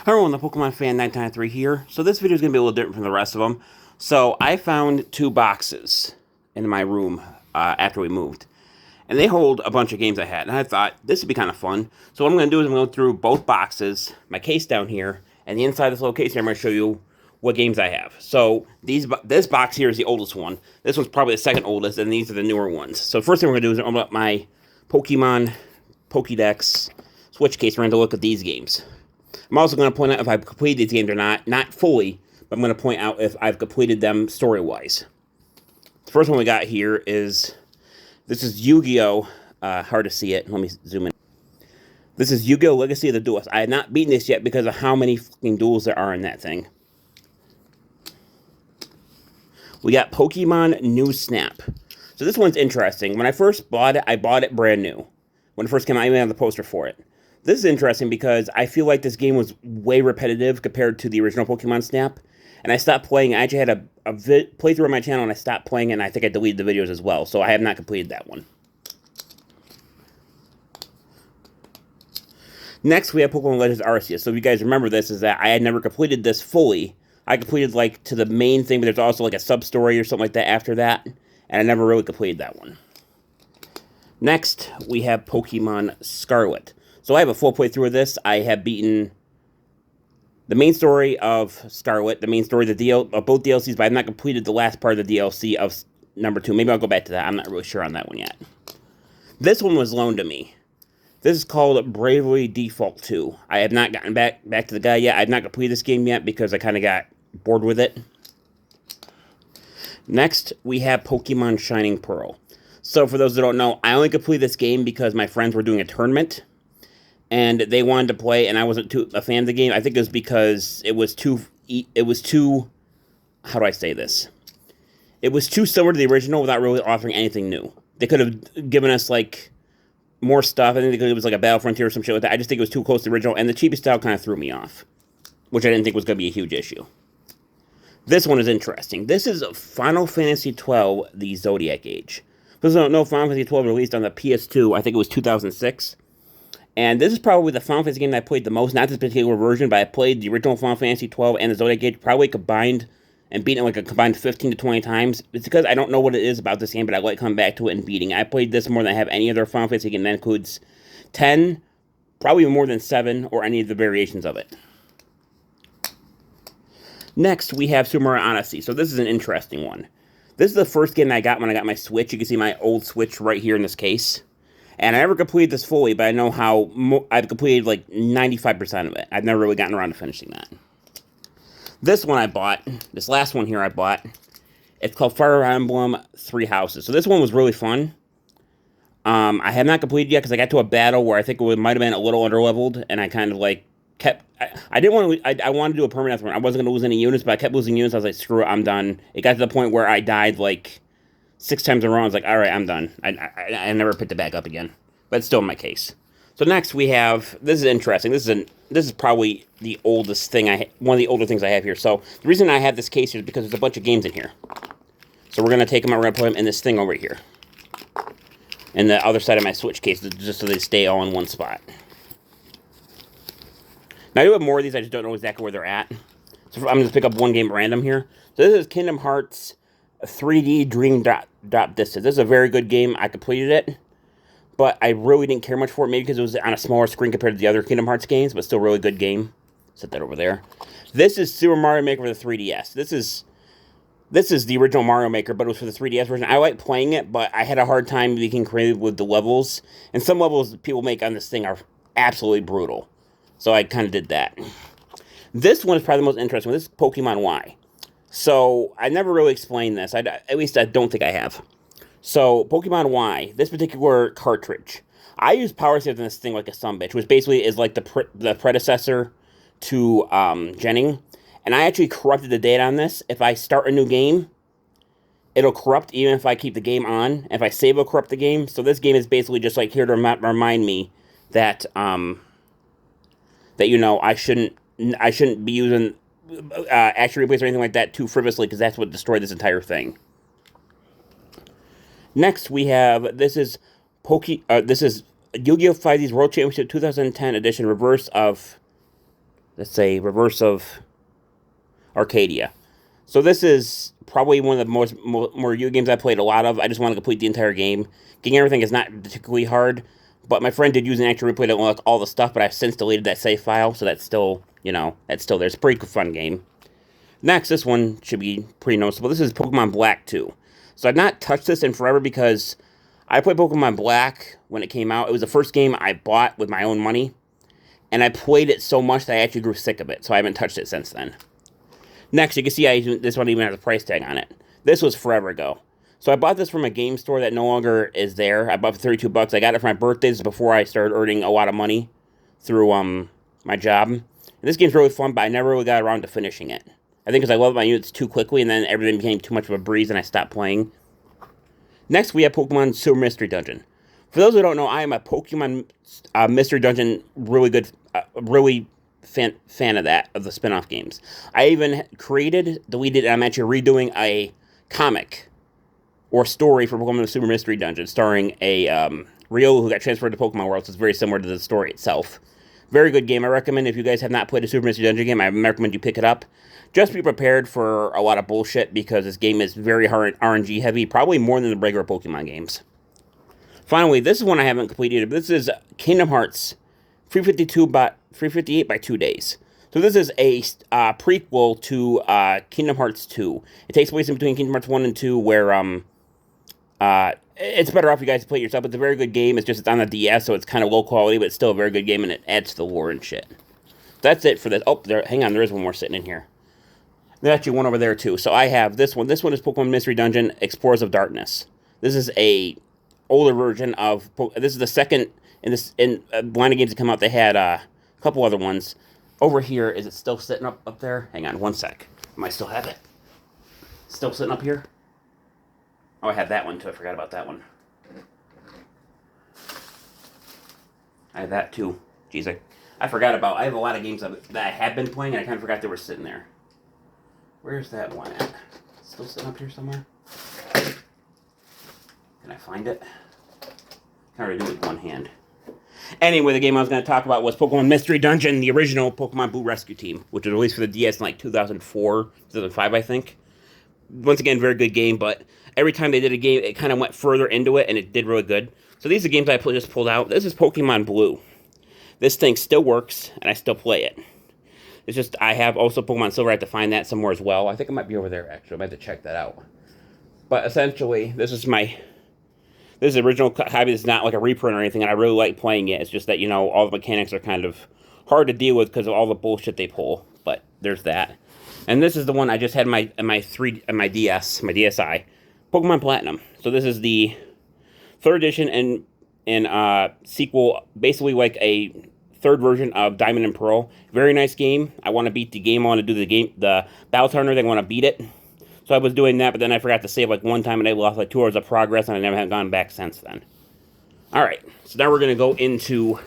Hi everyone, the Pokemon Fan 993 here. So this video is going to be a little different from the rest of them. So I found two boxes in my room after we moved. And they hold a bunch of games I had. And I thought this would be kind of fun. So what I'm going to do is I'm going to go through both boxes, my case down here, and the inside of this little case here, I'm going to show you what games I have. So this box here is the oldest one. This one's probably the second oldest, and these are the newer ones. So the first thing we're going to do is open up my Pokemon Pokédex Switch case. We're going to look at these games. I'm also going to point out if I've completed these games or not fully, but I'm going to point out if I've completed them story-wise. The first one we got here is, this is Yu-Gi-Oh! Hard to see it. Let me zoom in. This is Yu-Gi-Oh! Legacy of the Duelist. I have not beaten this yet because of how many fucking duels there are in that thing. We got Pokemon New Snap. So this one's interesting. When I first bought it, I bought it brand new. When it first came out, I even had the poster for it. This is interesting because I feel like this game was way repetitive compared to the original Pokemon Snap. And I stopped playing. I actually had a playthrough on my channel and I stopped playing it, and I think I deleted the videos as well. So I have not completed that one. Next, we have Pokemon Legends Arceus. So if you guys remember this, is that I had never completed this fully. I completed like to the main thing, but there's also like a sub-story or something like that after that. And I never really completed that one. Next, we have Pokemon Scarlet. So I have a full playthrough of this. I have beaten the main story of Scarlet, the main story of both DLCs, but I have not completed the last part of the DLC of number 2. Maybe I'll go back to that. I'm not really sure on that one yet. This one was loaned to me. This is called Bravely Default 2. I have not gotten back to the guy yet. I have not completed this game yet because I kind of got bored with it. Next, we have Pokemon Shining Pearl. So for those that don't know, I only completed this game because my friends were doing a tournament. And they wanted to play, and I wasn't a fan of the game. I think it was because it was too, how do I say this? It was too similar to the original without really offering anything new. They could have given us, like, more stuff. I think it was like a Battle Frontier or some shit like that. I just think it was too close to the original, and the cheapest style kind of threw me off, which I didn't think was going to be a huge issue. This one is interesting. This is Final Fantasy XII, the Zodiac Age. For those who don't know, Final Fantasy XII released on the PS2, I think it was 2006. And this is probably the Final Fantasy game that I played the most. Not this particular version, but I played the original Final Fantasy XII and the Zodiac Age probably combined and beaten it like a combined 15 to 20 times. It's because I don't know what it is about this game, but I like coming back to it and beating it. I played this more than I have any other Final Fantasy game. That includes 10, probably more than 7, or any of the variations of it. Next, we have Super Mario Odyssey. So this is an interesting one. This is the first game I got when I got my Switch. You can see my old Switch right here in this case. And I never completed this fully, but I know how I've completed like 95% of it. I've never really gotten around to finishing that. This one I bought, this last one here I bought, it's called Fire Emblem Three Houses. So this one was really fun. I have not completed yet because I got to a battle where I think it might have been a little underleveled, and I kind of like kept. I didn't want to. I wanted to do a permanent one. I wasn't going to lose any units, but I kept losing units. I was like, screw it, I'm done. It got to the point where I died like 6 times in a row. I was like, all right, I'm done. I never picked it back up again. But it's still in my case. So next we have, this is interesting. This is probably the oldest thing one of the older things I have here. So the reason I have this case here is because there's a bunch of games in here. So we're going to take them out, we're going to put them in this thing over here. And the other side of my Switch case, just so they stay all in one spot. Now I do have more of these, I just don't know exactly where they're at. So I'm going to pick up one game at random here. So this is Kingdom Hearts 3D Dream Drop Distance. This is a very good game. I completed it, but I really didn't care much for it. Maybe because it was on a smaller screen compared to the other Kingdom Hearts games, but still a really good game. Set that over there. This is Super Mario Maker for the 3DS. This is the original Mario Maker, but it was for the 3DS version. I like playing it, but I had a hard time being creative with the levels. And some levels people make on this thing are absolutely brutal. So I kind of did that. This one is probably the most interesting one. This is Pokemon Y. So I never really explained this. At least I don't think I have. So, Pokemon Y, this particular cartridge, I use Power Save in this thing like a sumbitch, which basically is like the predecessor to Genning. And I actually corrupted the data on this. If I start a new game, it'll corrupt even if I keep the game on. If I save, it'll corrupt the game. So this game is basically just like here to remind me that you know, I shouldn't be using action replays or anything like that too frivolously, because that's what destroyed this entire thing. Next, we have, this is Yu-Gi-Oh! 5D's World Championship 2010 edition, reverse of let's say, reverse of Arcadia. So this is probably one of the more review games I played a lot of. I just want to complete the entire game. Getting everything is not particularly hard, but my friend did use an actual replay to unlock all the stuff, but I've since deleted that save file, so that's still, that's still there. It's a pretty fun game. Next, this one should be pretty noticeable. This is Pokemon Black 2. So I've not touched this in forever because I played Pokemon Black when it came out. It was the first game I bought with my own money, and I played it so much that I actually grew sick of it, so I haven't touched it since then. Next, you can see this one even has a price tag on it. This was forever ago. So I bought this from a game store that no longer is there. I bought it for 32 bucks. I got it for my birthday. This is before I started earning a lot of money through my job. And this game's really fun, but I never really got around to finishing it. I think because I leveled my units too quickly, and then everything became too much of a breeze, and I stopped playing. Next, we have Pokemon Super Mystery Dungeon. For those who don't know, I am a Pokemon Mystery Dungeon really fan of that, of the spin-off games. I even deleted, and I'm actually redoing a comic or story for Pokemon Super Mystery Dungeon, starring a Ryo who got transferred to Pokemon World, so it's very similar to the story itself. Very good game. I recommend, if you guys have not played a Super Mystery Dungeon game, I recommend you pick it up. Just be prepared for a lot of bullshit, because this game is very hard RNG heavy, probably more than the regular Pokemon games. Finally, this is one I haven't completed. This is Kingdom Hearts 358 by 2 days. So this is a prequel to Kingdom Hearts 2. It takes place in between Kingdom Hearts 1 and 2, where it's better off you guys to play it yourself. It's a very good game. It's on the DS, so it's kind of low quality, but it's still a very good game, and it adds to the lore and shit. That's it for this. Oh, hang on, there is one more sitting in here. There's actually one over there too. So I have this one. This one is Pokemon Mystery Dungeon Explorers of Darkness. This is a older version of. This is the second in line of games that come out. They had a couple other ones. Over here, is it still sitting up there? Hang on one sec. I still have it. Still sitting up here? Oh, I had that one too. I forgot about that one. I have that too. Jeez, I forgot about. I have a lot of games that I have been playing, and I kind of forgot they were sitting there. Where's that one at? Still sitting up here somewhere? Can I find it? Can I already do it with one hand? Anyway, the game I was going to talk about was Pokemon Mystery Dungeon, the original Pokemon Blue Rescue Team, which was released for the DS in like 2004, 2005, I think. Once again, very good game, but every time they did a game, it kind of went further into it, and it did really good. So these are games I just pulled out. This is Pokemon Blue. This thing still works, and I still play it. It's just, I have also Pokemon Silver. I have to find that somewhere as well. I think it might be over there, actually. I might have to check that out. But essentially, this is the original copy. It's not like a reprint or anything, and I really like playing it. It's just that, all the mechanics are kind of hard to deal with because of all the bullshit they pull. But there's that. And this is the one I just had my DS, my DSi, Pokemon Platinum. So this is the third edition and sequel, basically like a third version of Diamond and Pearl. Very nice game. I want to beat the game. I want to do the battle tournament. I want to beat it. So I was doing that, but then I forgot to save like one time, and I lost like 2 hours of progress, and I never have gone back since then. All right, so now we're gonna go into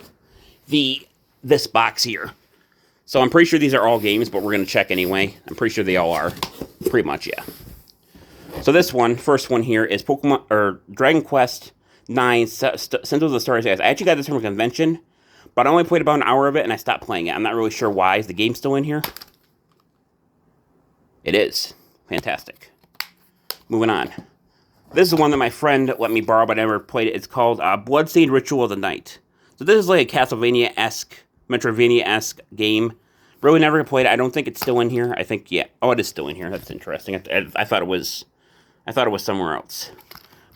this box here. So I'm pretty sure these are all games, but we're gonna check anyway. I'm pretty sure they all are. Pretty much, yeah. So this first one here is Dragon Quest IX: Sentinels of the Starry Skies. I actually got this from a convention, but I only played about an hour of it, and I stopped playing it. I'm not really sure why. Is the game still in here? It is. Fantastic. Moving on. This is the one that my friend let me borrow, but I never played it. It's called Bloodstained Ritual of the Night. So this is like a Castlevania-esque, Metroidvania-esque game. Really never played it. I don't think it's still in here. I think, yeah. Oh, it is still in here. That's interesting. I thought it was somewhere else.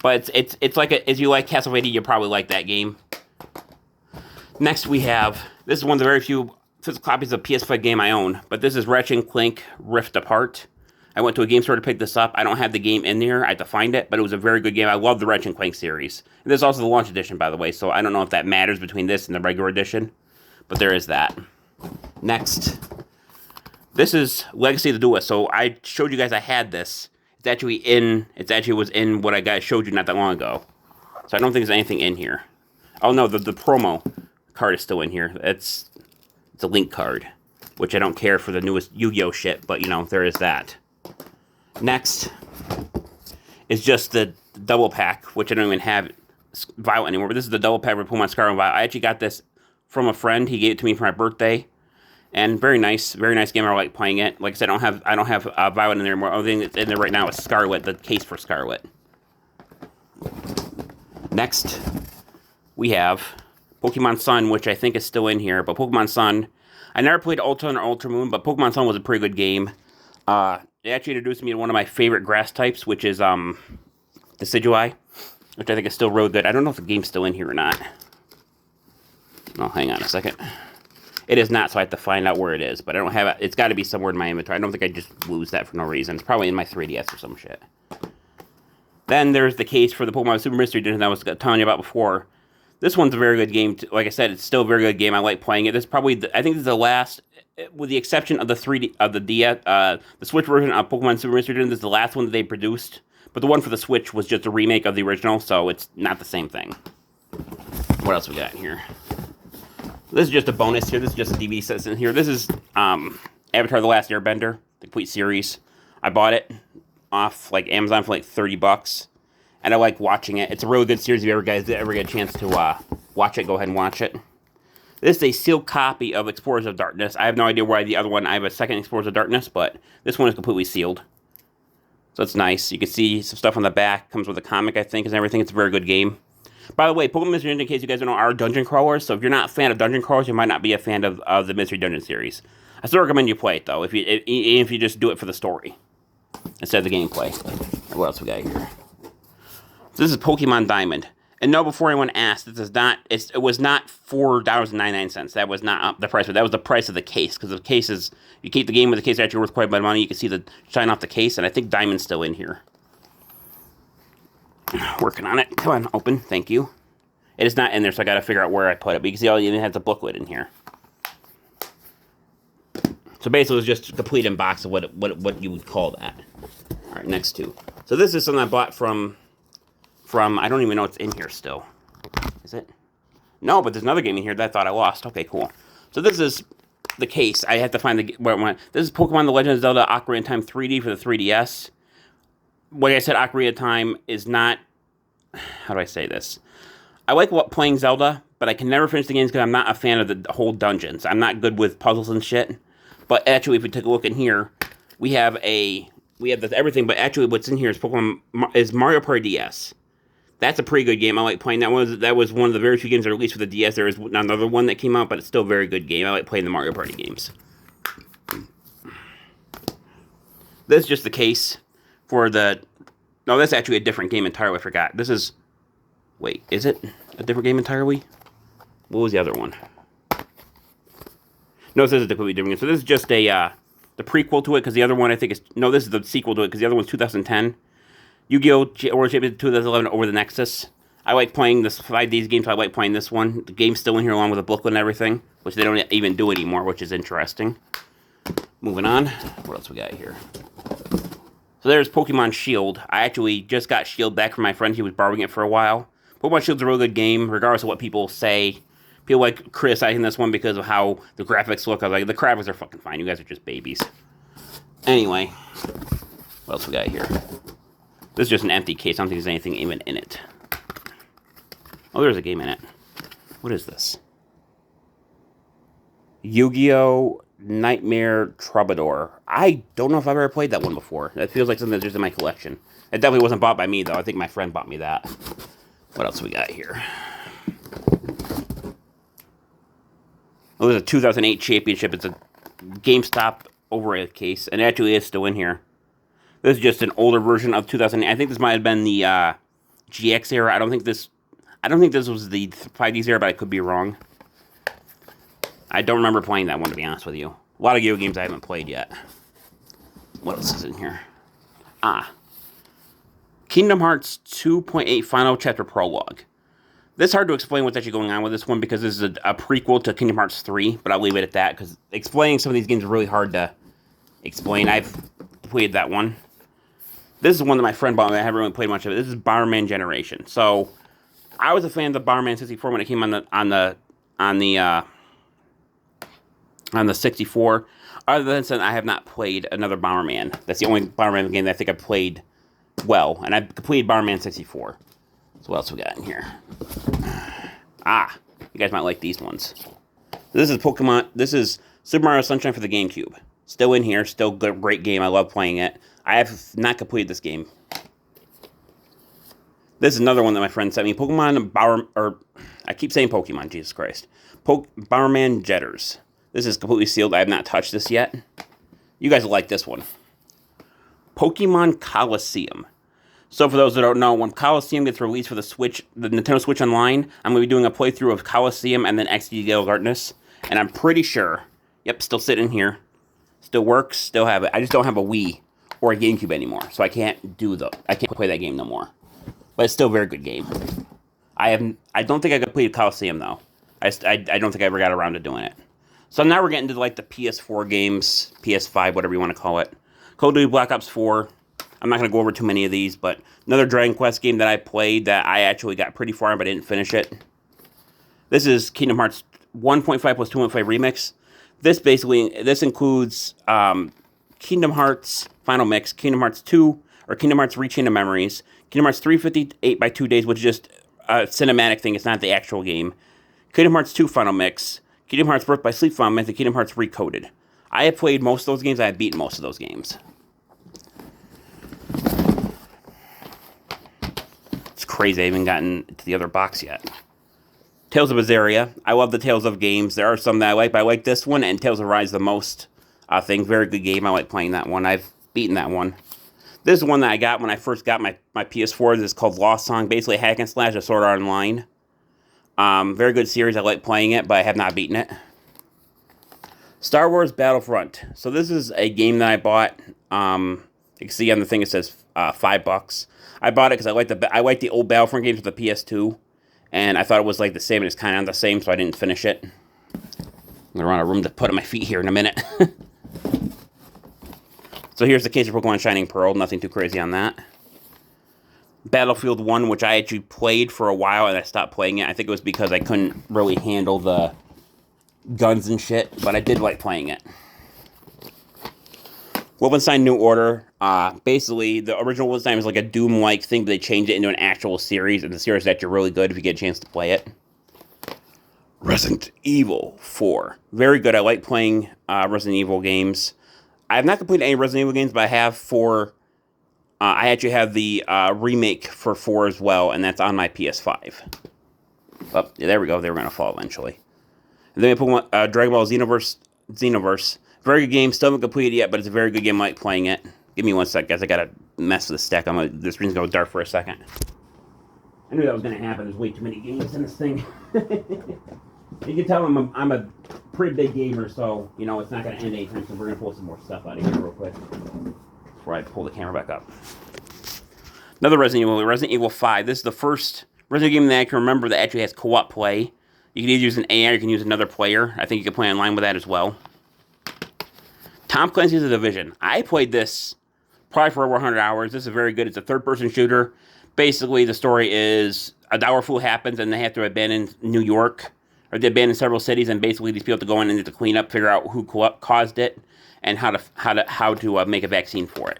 But it's like if you like Castlevania, you probably like that game. Next we have, this is one of the very few physical copies of PS5 game I own, but this is Ratchet and Clank Rift Apart. I went to a game store to pick this up. I don't have the game in there. I had to find it, but it was a very good game. I love the Ratchet and Clank series. And there's also the launch edition, by the way, so I don't know if that matters between this and the regular edition, but there is that. Next, this is Legacy of the Duelist. So I showed you guys I had this. It actually was in what I showed you not that long ago. So I don't think there's anything in here. Oh no, the promo card is still in here. It's a link card, which I don't care for the newest Yu-Gi-Oh shit, but there is that. Next is just the double pack, which I don't even have Violet anymore, but this is the double pack for Pokemon Scarlet and Violet. I actually got this from a friend. He gave it to me for my birthday, And very nice game. I like playing it. Like I said, I don't have Violet in there anymore. The only thing that's in there right now is Scarlet, the case for Scarlet. Next, we have Pokemon Sun, which I think is still in here. But Pokemon Sun, I never played Ultra or Ultra Moon, but Pokemon Sun was a pretty good game. It actually introduced me to one of my favorite grass types, which is Decidueye, which I think is still really good. I don't know if the game's still in here or not. Oh, hang on a second. It is not, so I have to find out where it is. But I don't have it. It's got to be somewhere in my inventory. I don't think I just lose that for no reason. It's probably in my 3DS or some shit. Then there's the case for the Pokemon Super Mystery Dungeon that I was telling you about before. This one's a very good game. Like I said, it's still a very good game. I like playing it. This is probably, I think this is the last, with the exception of the 3D, of the DS, the Switch version of Pokemon Super Mystery Dungeon. This is the last one that they produced. But the one for the Switch was just a remake of the original, so it's not the same thing. What else we got in here? This is just a bonus here. This is just a DVD set in here. This is Avatar: The Last Airbender, the complete series. I bought it off like Amazon for like $30, and I like watching it. It's a really good series. If you guys ever get a chance to watch it, go ahead and watch it. This is a sealed copy of Explorers of Darkness. I have no idea why the other one. I have a second Explorers of Darkness, but this one is completely sealed. So it's nice. You can see some stuff on the back. Comes with a comic, I think, and everything. It's a very good game. By the way, Pokemon Mystery Dungeon, in case you guys don't know, are dungeon crawlers. So if you're not a fan of dungeon crawlers, you might not be a fan of the Mystery Dungeon series. I still recommend you play it, though, if you just do it for the story instead of the gameplay. What else we got here? So this is Pokemon Diamond. And no, before anyone asked, this is not. It was not $4.99. That was not the price, but that was the price of the case. Because the case is, you keep the game with the case actually worth quite a bit of money. You can see the shine off the case, and I think Diamond's still in here. Working on it. Come on, open. Thank you. It is not in there, so I got to figure out where I put it. But you can see all it even has a booklet in here. So basically, it's just a complete unbox of what you would call that. All right, next two. So this is something I bought from I don't even know it's in here still. Is it? No, but there's another game in here that I thought I lost. Okay, cool. So this is the case. I have to find where it went. This is Pokemon The Legend of Zelda Ocarina of Time 3D for the 3DS. Like I said, Ocarina of Time is not... How do I say this? I like playing Zelda, but I can never finish the games because I'm not a fan of the whole dungeons. I'm not good with puzzles and shit. But actually, if we take a look in here, we have everything. But actually, what's in here is Mario Party DS. That's a pretty good game. I like playing that one. That was one of the very few games that are released for the DS. There is another one that came out, but it's still a very good game. I like playing the Mario Party games. This is just the case for the... No, that's actually a different game entirely. I forgot. This is... Wait, is it a different game entirely? What was the other one? No, this is a completely different game. So this is just the prequel to it, because the other one I think is... No, this is the sequel to it, because the other one's 2010. Yu-Gi-Oh! World Championship 2011 over the Nexus. I like playing this 5Ds game, so I like playing this one. The game's still in here along with the booklet and everything, which they don't even do anymore, which is interesting. Moving on. What else we got here? So there's Pokemon Shield. I actually just got Shield back from my friend. He was borrowing it for a while. Pokemon Shield's a really good game, regardless of what people say. People like criticizing this one because of how the graphics look. I was like, the graphics are fucking fine. You guys are just babies. Anyway. What else we got here? This is just an empty case. I don't think there's anything even in it. Oh, there's a game in it. What is this? Yu-Gi-Oh! Nightmare Troubadour. I don't know if I've ever played that one before. That feels like something that's just in my collection. It definitely wasn't bought by me, though. I think my friend bought me that. What else we got here? Oh, there's a 2008 championship. It's a GameStop overhead case. And actually it's still in here. This is just an older version of 2008. I think this might have been the GX era. I don't think this was the 5Ds era, but I could be wrong. I don't remember playing that one, to be honest with you. A lot of Yu-Gi-Oh! Games I haven't played yet. What else is in here? Kingdom Hearts 2.8 Final Chapter Prologue. This is hard to explain what's actually going on with this one because this is a prequel to Kingdom Hearts 3, but I'll leave it at that because explaining some of these games is really hard to explain. I've played that one. This is one that my friend bought me. I haven't really played much of it. This is Bomberman Generation. So, I was a fan of the Bomberman 64 when it came on the 64. Other than that, I have not played another Bomberman. That's the only Bomberman game that I think I've played well. And I've completed Bomberman 64. So what else we got in here? You guys might like these ones. This is Pokemon. This is Super Mario Sunshine for the GameCube. Still in here. Still good, great game. I love playing it. I have not completed this game. This is another one that my friend sent me. Pokemon Bower, or I keep saying Pokemon. Jesus Christ. Bowerman Jetters. This is completely sealed. I have not touched this yet. You guys will like this one. Pokemon Coliseum. So for those that don't know, when Coliseum gets released for the Switch, the Nintendo Switch Online, I'm going to be doing a playthrough of Coliseum and then XD Gale Darkness. And I'm pretty sure, yep, still sitting here. Still works, still have it. I just don't have a Wii or a GameCube anymore. So I can't play that game no more. But it's still a very good game. I don't think I completed Coliseum though. I don't think I ever got around to doing it. So now we're getting to like the PS4 games, PS5, whatever you want to call it. Call of Duty Black Ops 4. I'm not going to go over too many of these, but another Dragon Quest game that I played that I actually got pretty far in, but I didn't finish it. This is Kingdom Hearts 1.5 plus 2.5 Remix. This includes Kingdom Hearts Final Mix, Kingdom Hearts 2, or Kingdom Hearts Rechain of Memories, Kingdom Hearts 358 by 2 Days, which is just a cinematic thing. It's not the actual game. Kingdom Hearts 2 Final Mix, Kingdom Hearts Birth by Sleep Final Mix, and Kingdom Hearts Recoded. I have played most of those games. I have beaten most of those games. It's crazy I haven't gotten to the other box yet. Tales of Berseria. I love the Tales of games. There are some that I like, but I like this one and Tales of Rise the most. Very good game. I like playing that one. I've beaten that one. This is one that I got when I first got my PS4. This is called Lost Song. Basically hack and slash of Sword Art Online. Very good series. I like playing it, but I have not beaten it. Star Wars Battlefront. So this is a game that I bought. You can see on the thing it says $5. I bought it because I like the old Battlefront games with the PS2, and I thought it was like the same, and it's kind of the same, so I didn't finish it. I'm gonna run out of room to put on my feet here in a minute. So here's the case of Pokemon Shining Pearl. Nothing too crazy on that. Battlefield 1, which I actually played for a while, and I stopped playing it. I think it was because I couldn't really handle the guns and shit, but I did like playing it. Wolfenstein New Order. Basically, the original Wolfenstein was like a Doom-like thing, but they changed it into an actual series, and the series is actually really good if you get a chance to play it. Resident Evil 4. Very good. I like playing Resident Evil games. I have not completed any Resident Evil games, but I have 4. I actually have the remake for 4 as well, and that's on my PS5. Oh, yeah, there we go. They were going to fall eventually. And then we put Dragon Ball Xenoverse. Very good game. Still haven't completed it yet, but it's a very good game. I like playing it. Give me one sec, guys. I got to mess with the stack. The screen's going to go dark for a second. I knew that was going to happen. There's way too many games in this thing. You can tell I'm a pretty big gamer, so, you know, it's not going to end anytime, so we're going to pull some more stuff out of here real quick before I pull the camera back up. Another Resident Evil 5. This is the first Resident Evil game that I can remember that actually has co-op play. You can either use an AI or you can use another player. I think you can play online with that as well. Tom Clancy's The Division. I played this probably for over 100 hours. This is very good. It's a third-person shooter. Basically, the story is a Dower Flu happens and they have to abandon New York. Or they abandon several cities, and basically these people have to go in and need to clean up, figure out who caused it, and how to make a vaccine for it.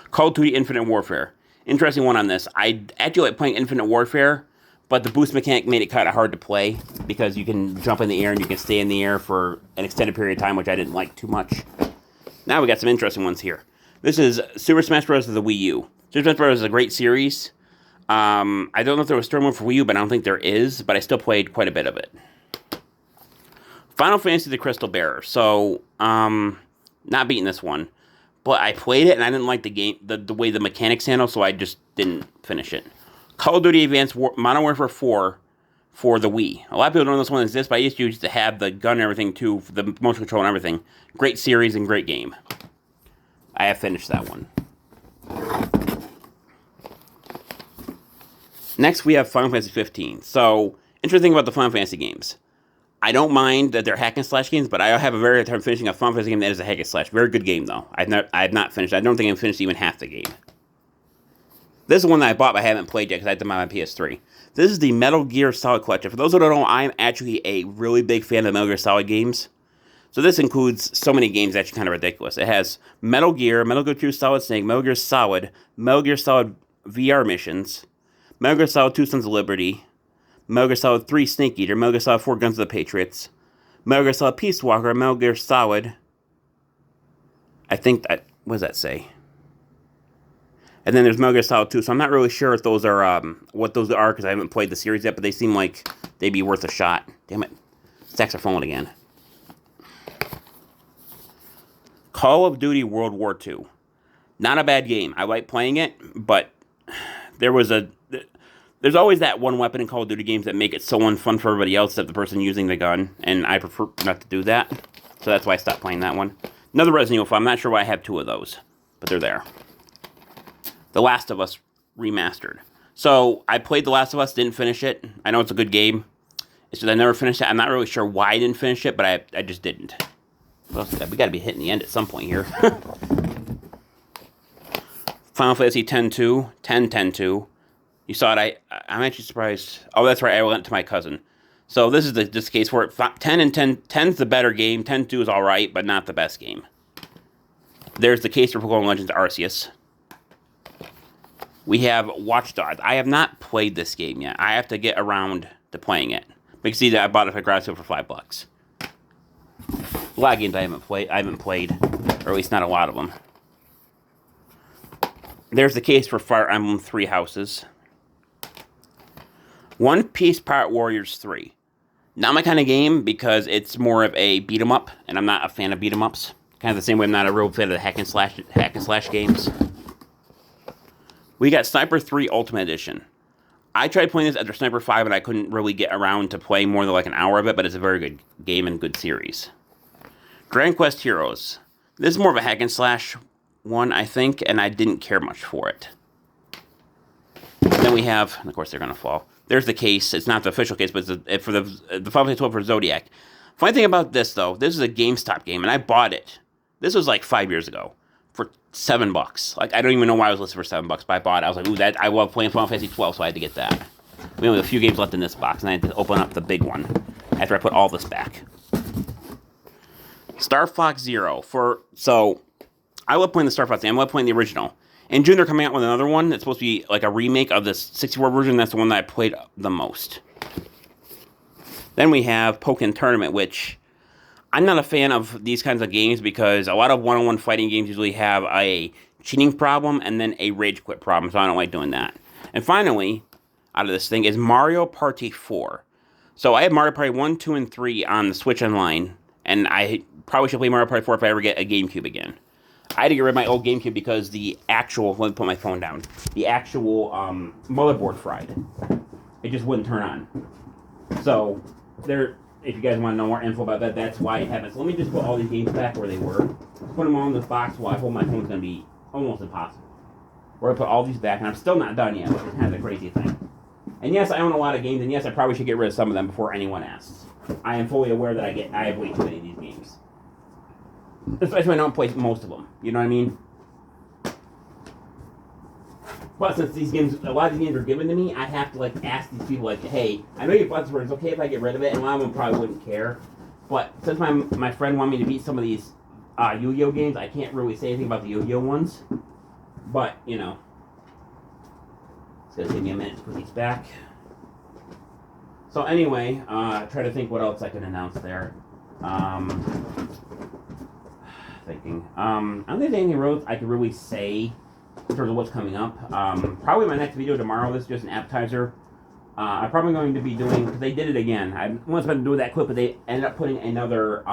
Call of Duty Infinite Warfare. Interesting one on this. I actually like playing Infinite Warfare, but the boost mechanic made it kind of hard to play because you can jump in the air and you can stay in the air for an extended period of time, which I didn't like too much. Now we got some interesting ones here. This is Super Smash Bros. Of the Wii U. Super Smash Bros. Is a great series. I don't know if there was a story mode for Wii U, but I don't think there is, but I still played quite a bit of it. Final Fantasy The Crystal Bearer. So, not beating this one, but I played it and I didn't like the game, the way the mechanics handle, so I just didn't finish it. Call of Duty Advanced Modern Warfare 4 for the Wii. A lot of people don't know this one exists, but I used to have the gun and everything too, for the motion control and everything. Great series and great game. I have finished that one. Next, we have Final Fantasy 15. So, interesting about the Final Fantasy games. I don't mind that they're hack and slash games, but I have a very hard time finishing a Final Fantasy game that is a hack and slash. Very good game, though. I have not finished. I don't think I've finished even half the game. This is one that I bought, but I haven't played yet because I had them on my PS3. This is the Metal Gear Solid Collection. For those who don't know, I'm actually a really big fan of the Metal Gear Solid games. So this includes so many games that's kind of ridiculous. It has Metal Gear 2 Solid Snake, Metal Gear Solid VR missions, Metal Gear Solid 2 Sons of Liberty, Metal Gear Solid 3 Snake Eater, Metal Gear Solid 4 Guns of the Patriots, Metal Gear Solid Peace Walker, Metal Gear Solid. I think that, what does that say? And then there's Metal Gear Solid 2, so I'm not really sure if those are, what those are, because I haven't played the series yet, but they seem like they'd be worth a shot. Damn it. Saxophone again. Call of Duty World War II. Not a bad game. I like playing it, but there's always that one weapon in Call of Duty games that make it so unfun for everybody else except the person using the gun, and I prefer not to do that, so that's why I stopped playing that one. Another Resident Evil 5. I'm not sure why I have 2 of those, but they're there. The Last of Us Remastered. So, I played The Last of Us, didn't finish it. I know it's a good game. It's just I never finished it. I'm not really sure why I didn't finish it, but I just didn't. We got to be hitting the end at some point here. Final Fantasy X-2, 10-10-2. You saw it, I'm actually surprised. Oh, that's right, I went to my cousin. So this is this case where 10 and 10, 10's the better game, 10-2 is alright, but not the best game. There's the case for Pokemon Legends Arceus. We have Watch Dogs. I have not played this game yet. I have to get around to playing it. But you can see that I bought it for Grasso for $5. A lot of games I haven't played, or at least not a lot of them. There's the case for Fire Emblem Three Houses. One Piece Pirate Warriors 3. Not my kind of game because it's more of a beat 'em up, and I'm not a fan of beat 'em ups. Kind of the same way I'm not a real fan of the hack and slash games. We got Sniper 3 Ultimate Edition. I tried playing this after Sniper 5, and I couldn't really get around to playing more than like an hour of it, but it's a very good game and good series. Dragon Quest Heroes. This is more of a hack and slash one, I think, and I didn't care much for it. Then we have, and of course they're going to fall. There's the case. It's not the official case, but it's for the Final Fantasy 12 for Zodiac. Funny thing about this, though, this is a GameStop game, and I bought it. This was like 5 years ago for $7. Like, I don't even know why I was listed for $7, but I bought it. I was like, ooh, I love playing Final Fantasy 12, so I had to get that. We only have a few games left in this box, and I had to open up the big one after I put all this back. Star Fox Zero. So, I love playing the Star Fox game. I love playing the original. In June, they're coming out with another one that's supposed to be like a remake of the 64 version. That's the one that I played the most. Then we have Pokken Tournament, which I'm not a fan of these kinds of games because a lot of one-on-one fighting games usually have a cheating problem and then a rage quit problem, so I don't like doing that. And finally, out of this thing, is Mario Party 4. So I have Mario Party 1, 2, and 3 on the Switch Online, and I probably should play Mario Party 4 if I ever get a GameCube again. I had to get rid of my old GameCube because the actual, let me put my phone down, the actual motherboard fried. It just wouldn't turn on. So, if you guys want to know more info about that, that's why it happens. So let me just put all these games back where they were. Put them all in this box while I hold my phone is going to be almost impossible. We're going to put all these back, and I'm still not done yet, which is kind of the crazy thing. And yes, I own a lot of games, and yes, I probably should get rid of some of them before anyone asks. I am fully aware that I have way too many of these games. Especially when I don't play most of them. You know what I mean? But since these games, a lot of these games are given to me, I have to like ask these people like, hey, I know you bought this word, it's okay if I get rid of it, and a lot of them probably wouldn't care. But since my friend wanted me to beat some of these Yu-Gi-Oh games, I can't really say anything about the Yu-Gi-Oh ones. But, you know. It's gonna take me a minute to put these back. So anyway, try to think what else I can announce there. Thinking. I don't think there's anything else I could really say in terms of what's coming up. Probably my next video tomorrow. This is just an appetizer. I'm probably going to be doing, because they did it again. I once been doing that clip, but they ended up putting another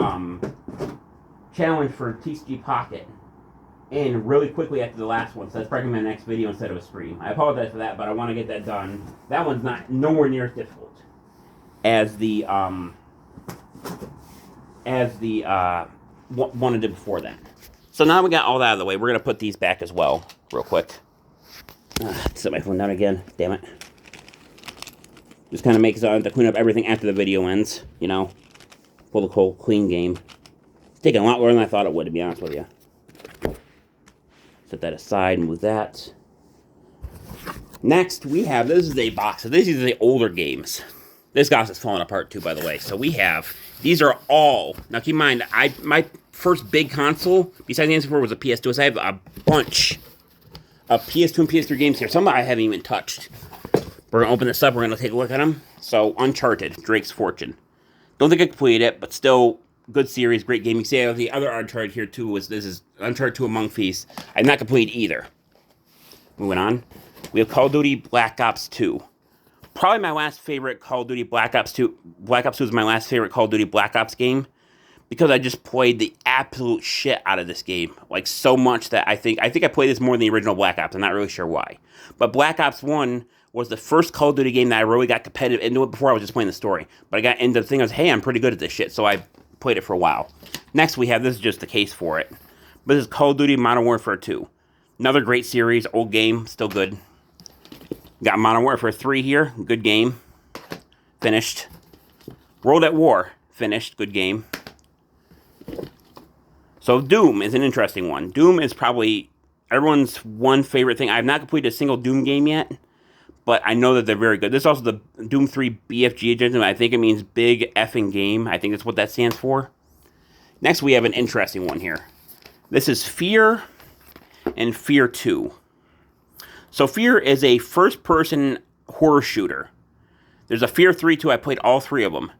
challenge for TCG Pocket in really quickly after the last one. So that's probably my next video instead of a stream. I apologize for that, but I want to get that done. That one's nowhere near as difficult as the one I did before that. So now we got all that out of the way. We're going to put these back as well, real quick. Set my phone down again. Damn it. Just kind of makes it to clean up everything after the video ends, you know. Pull the whole clean game. It's taking a lot longer than I thought it would, to be honest with you. Set that aside, move that. Next, we have, this is a box. So these are the older games. This box is falling apart too, by the way. So we have, these are all, now keep in mind, my first big console, besides the N64, was a PS2. So I have a bunch of PS2 and PS3 games here. Some I haven't even touched. We're going to open this up. We're going to take a look at them. So, Uncharted, Drake's Fortune. Don't think I completed it, but still good series, great game. You see, the other Uncharted here too this is Uncharted 2 Among Thieves. I did not complete either. Moving on, we have Call of Duty Black Ops 2. Probably my last favorite Call of Duty Black Ops 2. Black Ops 2 is my last favorite Call of Duty Black Ops game because I just played the absolute shit out of this game, like so much that I think I played this more than the original Black Ops. I'm not really sure why, but Black Ops 1 was the first Call of Duty game that I really got competitive into it. Before I was just playing the story, but I got into the thing. I was, hey, I'm pretty good at this shit, so I played it for a while. Next, we have, this is just the case for it, but this is Call of Duty Modern Warfare 2. Another great series, old game, still good. Got Modern Warfare 3 here, good game, finished. World at War, finished, good game. So Doom is an interesting one. Doom is probably everyone's one favorite thing. I have not completed a single Doom game yet, but I know that they're very good. This is also the Doom 3 BFG agenda. I think it means big effing game. I think that's what that stands for. Next, we have an interesting one here. This is Fear and Fear 2. So Fear is a first-person horror shooter. There's a Fear 3 too. I played all three of them.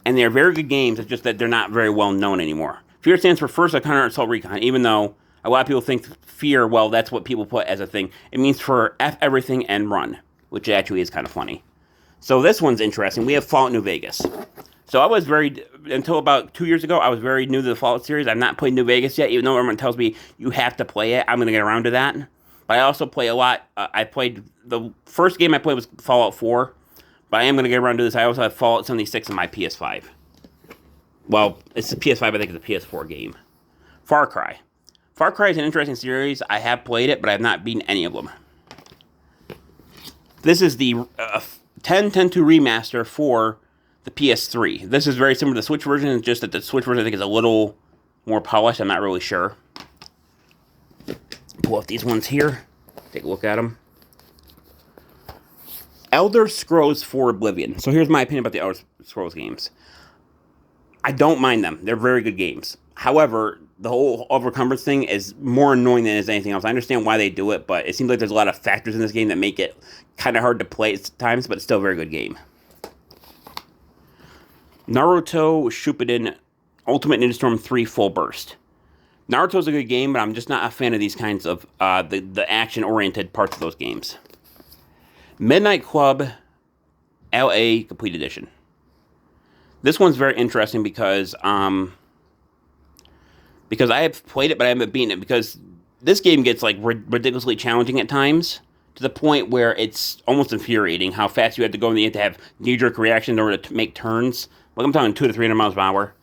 And they're very good games. It's just that they're not very well known anymore. Fear stands for First Encounter Assault Recon, even though a lot of people think Fear, well, that's what people put as a thing. It means for F everything and run, which actually is kind of funny. So this one's interesting. We have Fallout New Vegas. So I was until about 2 years ago, I was very new to the Fallout series. I've not played New Vegas yet, even though everyone tells me you have to play it. I'm going to get around to that. But I also play a lot. The first game I played was Fallout 4. But I am going to get around to this. I also have Fallout 76 on my PS5. Well, it's the PS5, I think it's a PS4 game. Far Cry. Far Cry is an interesting series. I have played it, but I have not beaten any of them. This is the 10-2 remaster for the PS3. This is very similar to the Switch version, it's just that the Switch version I think is a little more polished. I'm not really sure. Pull out these ones here. Take a look at them. Elder Scrolls 4 Oblivion. So here's my opinion about the Elder Scrolls games. I don't mind them. They're very good games. However, the whole overcumbrance thing is more annoying than it is anything else. I understand why they do it, but it seems like there's a lot of factors in this game that make it kind of hard to play at times, but it's still a very good game. Naruto Shippuden Ultimate Ninja Storm 3 Full Burst. Naruto's a good game, but I'm just not a fan of these kinds of the action-oriented parts of those games. Midnight Club LA Complete Edition. This one's very interesting because I have played it, but I haven't beaten it, because this game gets like ridiculously challenging at times, to the point where it's almost infuriating how fast you have to go, and you have to have knee-jerk reactions in order to make turns. Like, I'm talking 200 to 300 miles per hour.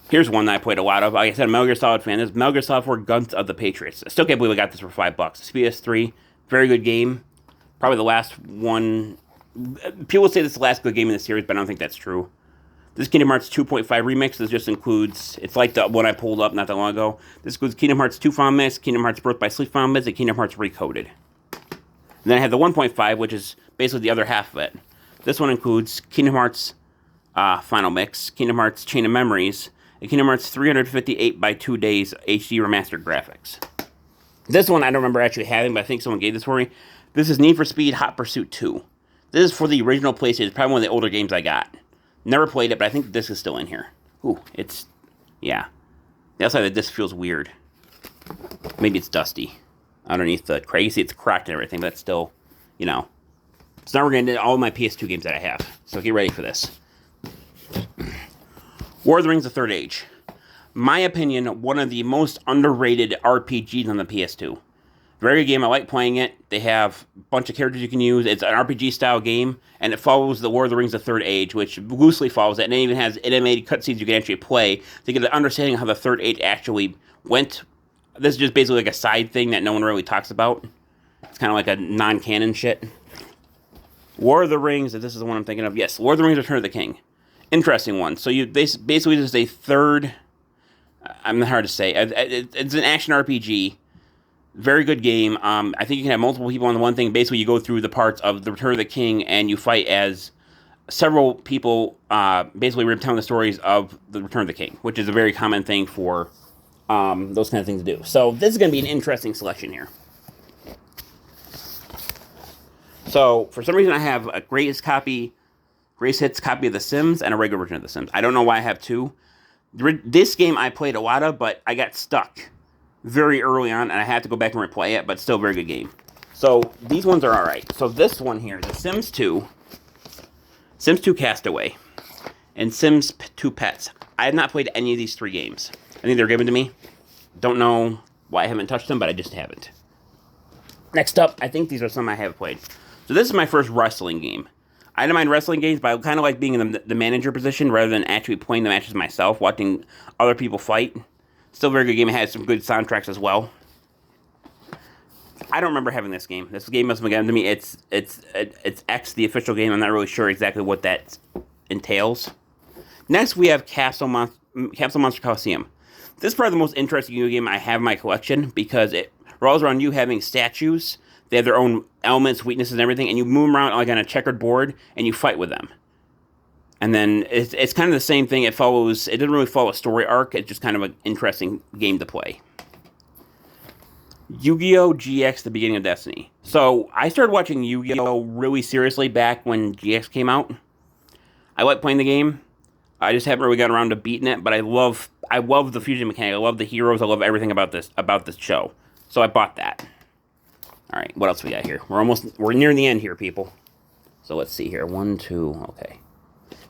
Here's one that I played a lot of. Like I said, I'm a Metal Gear Solid fan. This is Metal Gear Solid 4 Guns of the Patriots. I still can't believe I got this for $5. It's PS3. Very good game. Probably the last one. People say this is the last good game in the series, but I don't think that's true. This Kingdom Hearts 2.5 remix, this just includes, it's like the one I pulled up not that long ago. This includes Kingdom Hearts 2 Final Mix, Kingdom Hearts Birth by Sleep Final Mix, and Kingdom Hearts Recoded. And then I have the 1.5, which is basically the other half of it. This one includes Kingdom Hearts Final Mix, Kingdom Hearts Chain of Memories, and Kingdom Hearts 358 by 2 Days HD Remastered Graphics. This one I don't remember actually having, but I think someone gave this for me. This is Need for Speed Hot Pursuit 2. This is for the original PlayStation. It's probably one of the older games I got. Never played it, but I think the disc is still in here. Ooh, it's, yeah. The outside of the disc feels weird. Maybe it's dusty underneath the crack. You see it's cracked and everything, but it's still, you know. So now we're going to do all my PS2 games that I have. So get ready for this. War of the Rings: The Third Age. My opinion, one of the most underrated RPGs on the PS2. Very good game. I like playing it. They have a bunch of characters you can use. It's an RPG-style game, and it follows the War of the Rings: The Third Age, which loosely follows it, and it even has animated cutscenes you can actually play to get an understanding of how the Third Age actually went. This is just basically like a side thing that no one really talks about. It's kind of like a non-canon shit. War of the Rings, if this is the one I'm thinking of. Yes, War of the Rings: Return of the King. Interesting one. So you basically just a third... I'm not hard to say. It's an action RPG. Very good game. I think you can have multiple people on the one thing. Basically, you go through the parts of the Return of the King, and you fight as several people, basically retelling the stories of the Return of the King, which is a very common thing for those kind of things to do. So this is going to be an interesting selection here. So for some reason, I have a greatest copy Greatest Hits copy of The Sims, and a regular version of The Sims. I don't know why I have two. This game I played a lot of, but I got stuck very early on, and I had to go back and replay it, but still a very good game. So these ones are alright. So this one here, The Sims 2, Sims 2 Castaway, and Sims 2 Pets. I have not played any of these three games. I think they're given to me. Don't know why I haven't touched them, but I just haven't. Next up, I think these are some I have played. So this is my first wrestling game. I don't mind wrestling games, but I kind of like being in the manager position rather than actually playing the matches myself, watching other people fight. Still a very good game. It has some good soundtracks as well. I don't remember having this game. This game must have been given to me. It's X, the official game. I'm not really sure exactly what that entails. Next, we have Castle Monster Coliseum. This is probably the most interesting video game I have in my collection because it revolves around you having statues. They have their own elements, weaknesses, and everything, and you move them around like on a checkered board, and you fight with them. And then it's kind of the same thing. It doesn't really follow a story arc. It's just kind of an interesting game to play. Yu-Gi-Oh! GX, The Beginning of Destiny. So, I started watching Yu-Gi-Oh! Really seriously back when GX came out. I like playing the game. I just haven't really gotten around to beating it, but I love the fusion mechanic. I love the heroes. I love everything about this show. So I bought that. All right, what else we got here? We're near the end here, people. So let's see here. 1, 2, okay.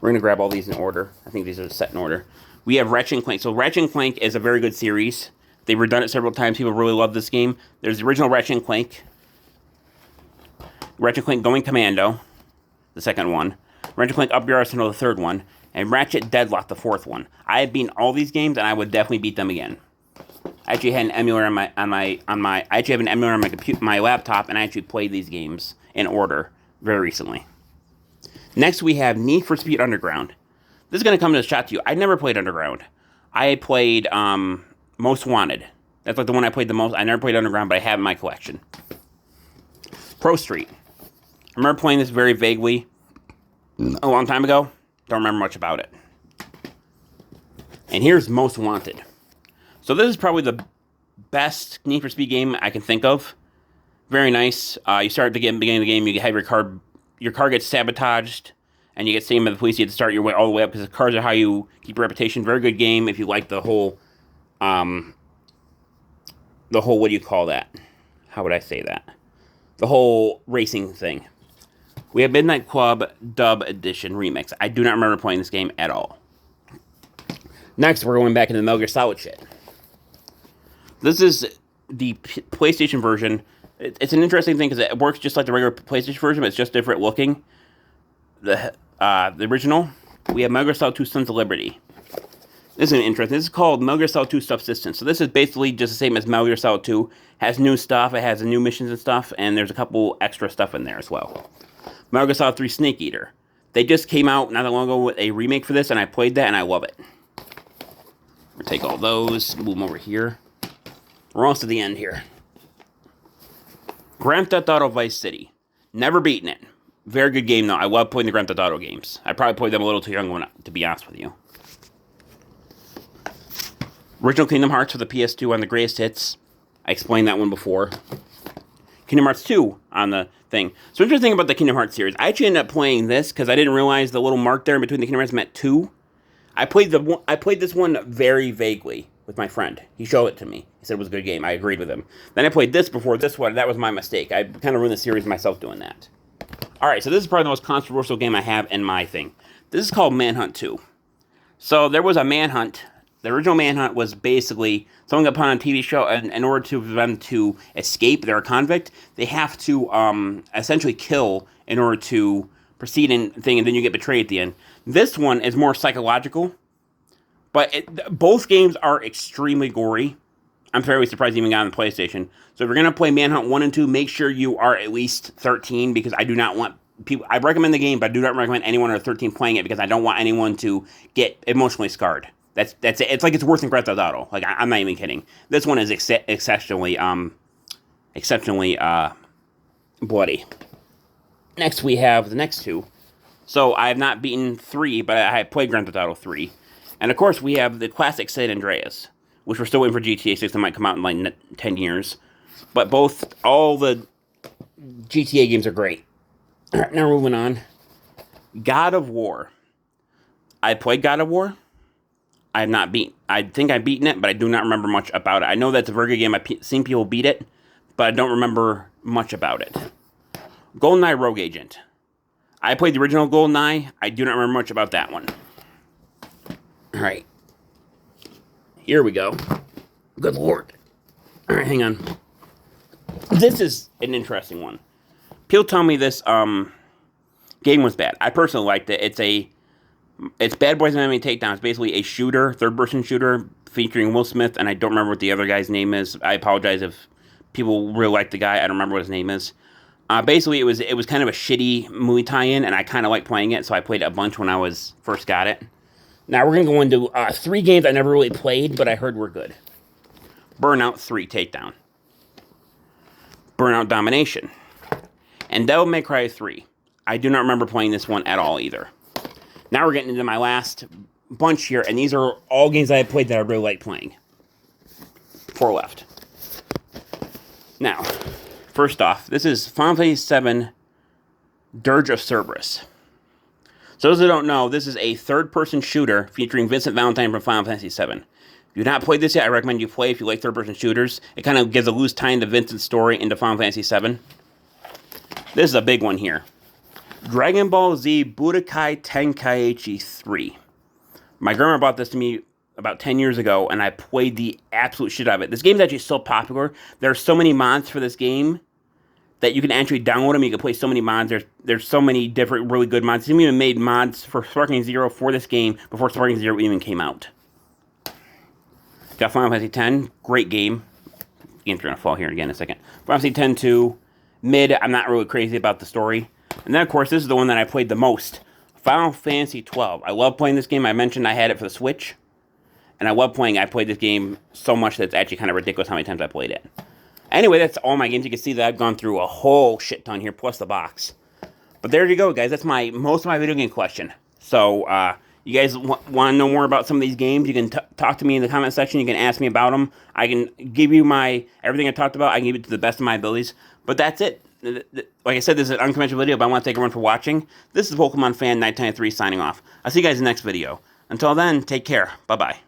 We're gonna grab all these in order. I think these are set in order. We have Ratchet and Clank. So Ratchet and Clank is a very good series. They've redone it several times. People really love this game. There's the original Ratchet and Clank. Ratchet and Clank Going Commando, the second one. Ratchet and Clank Up Your Arsenal, the third one. And Ratchet Deadlock, the fourth one. I have beaten all these games, and I would definitely beat them again. I actually had an emulator I actually have an emulator on my computer, my laptop, and I actually played these games in order very recently. Next, we have Need for Speed Underground. This is going to come to a shot to you. I never played Underground. I played Most Wanted. That's like the one I played the most. I never played Underground, but I have it in my collection. Pro Street. I remember playing this very vaguely a long time ago. Don't remember much about it. And here's Most Wanted. So this is probably the best Need for Speed game I can think of. Very nice. You start at the beginning of the game, you have your car gets sabotaged, and you get seen by the police. You have to start your way all the way up, because the cars are how you keep your reputation. Very good game if you like the whole, what do you call that? How would I say that? The whole racing thing. We have Midnight Club Dub Edition Remix. I do not remember playing this game at all. Next, we're going back into the Metal Gear Solid shit. This is the PlayStation version. It's an interesting thing because it works just like the regular PlayStation version, but it's just different looking. The original, we have Metal Gear Solid 2 Sons of Liberty. This is interesting. This is called Metal Gear Solid 2 Subsistence. So this is basically just the same as Metal Gear Solid 2. Has new stuff. It has new missions and stuff, and there's a couple extra stuff in there as well. Metal Gear Solid 3 Snake Eater. They just came out not that long ago with a remake for this, and I played that, and I love it. We'll take all those, move them over here. We're almost to the end here. Grand Theft Auto Vice City. Never beaten it. Very good game, though. I love playing the Grand Theft Auto games. I probably played them a little too young, to be honest with you. Original Kingdom Hearts for the PS2 on the Greatest Hits. I explained that one before. Kingdom Hearts 2 on the thing. So interesting about the Kingdom Hearts series. I actually ended up playing this because I didn't realize the little mark there in between the Kingdom Hearts meant 2. I played this one very vaguely with my friend. He showed it to me. He said it was a good game. I agreed with him. Then I played this before this one. That was my mistake. I kind of ruined the series myself doing that. Alright, so this is probably the most controversial game I have in my thing. This is called Manhunt 2. So there was a manhunt. The original manhunt was basically someone got put on a TV show, and in order for them to escape, they're a convict, they have to essentially kill in order to proceed in thing, and then you get betrayed at the end. This one is more psychological, but both games are extremely gory. I'm fairly surprised it even got on the PlayStation. So if you're going to play Manhunt 1 and 2, make sure you are at least 13, because I do not want people... I recommend the game, but I do not recommend anyone under 13 playing it, because I don't want anyone to get emotionally scarred. That's it. It's like it's worse than Grand Theft Auto. Like, I'm not even kidding. This one is exceptionally bloody. Next, we have the next two. So, I have not beaten 3, but I have played Grand Theft Auto 3. And, of course, we have the classic San Andreas, which we're still waiting for GTA 6 that might come out in, like, 10 years. But all the GTA games are great. All right, now moving on. God of War. I played God of War. I have not beat. I think I've beaten it, but I do not remember much about it. I know that's a very good game. I've seen people beat it, but I don't remember much about it. GoldenEye Rogue Agent. I played the original GoldenEye. I do not remember much about that one. All right. Here we go. Good Lord. All right, hang on. This is an interesting one. People tell me this game was bad. I personally liked it. It's Bad Boys and Enemy Takedown. It's basically a shooter, third-person shooter, featuring Will Smith, and I don't remember what the other guy's name is. I apologize if people really like the guy. I don't remember what his name is. Basically, it was kind of a shitty movie tie-in, and I kind of like playing it, so I played it a bunch when I first got it. Now, we're going to go into 3 games I never really played, but I heard were good. Burnout 3 Takedown. Burnout Domination. And Devil May Cry 3. I do not remember playing this one at all either. Now we're getting into my last bunch here, and these are all games I have played that I really like playing. 4 left. Now, first off, this is Final Fantasy VII Dirge of Cerberus. So those who don't know, this is a third-person shooter featuring Vincent Valentine from Final Fantasy VII. If you've not played this yet, I recommend you play if you like third-person shooters. It kind of gives a loose tie into Vincent's story into Final Fantasy VII. This is a big one here. Dragon Ball Z Budokai Tenkaichi 3. My grandma bought this to me about 10 years ago, and I played the absolute shit out of it. This game is actually so popular. There are so many mods for this game that you can actually download them. You can play so many mods. There's so many different really good mods. They even made mods for Sparking Zero for this game before Sparking Zero even came out. Got Final Fantasy X. Great game. Game's going to fall here again in a second. Final Fantasy X-2. Mid. I'm not really crazy about the story. And then, of course, this is the one that I played the most. Final Fantasy XII. I love playing this game. I mentioned I had it for the Switch. And I played this game so much that it's actually kind of ridiculous how many times I played it. Anyway, that's all my games. You can see that I've gone through a whole shit ton here, plus the box. But there you go, guys. That's most of my video game collection. So, you guys want to know more about some of these games, you can talk to me in the comment section. You can ask me about them. I can give you everything I talked about. I can give it to the best of my abilities. But that's it. Like I said, this is an unconventional video, but I want to thank everyone for watching. This is Pokemon Fan 993 signing off. I'll see you guys in the next video. Until then, take care. Bye-bye.